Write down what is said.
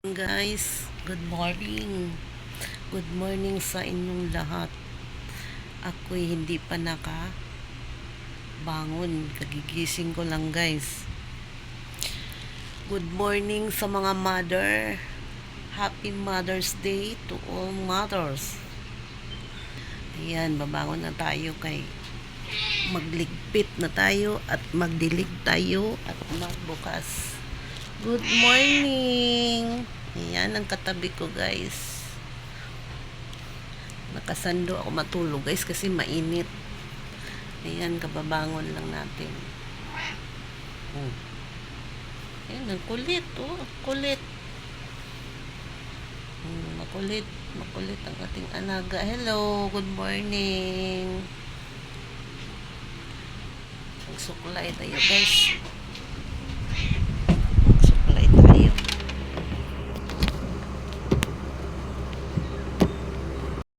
Guys, good morning. Good morning sa inyong lahat. Ako'y hindi pa bangon. Kagigising ko lang, guys. Good morning sa mga mother. Happy Mother's Day to all mothers. Ayan, babangon na tayo kay magligpit na tayo at magdilig tayo at magbukas. Good morning. Ayan ang katabi ko, guys. Nakasando ako matulog, guys, kasi mainit. Ayan, kababangon lang natin. Ayan, ang kulit, kulit. Makulit ang ating alaga. Hello, good morning. Magsuklay tayo, guys.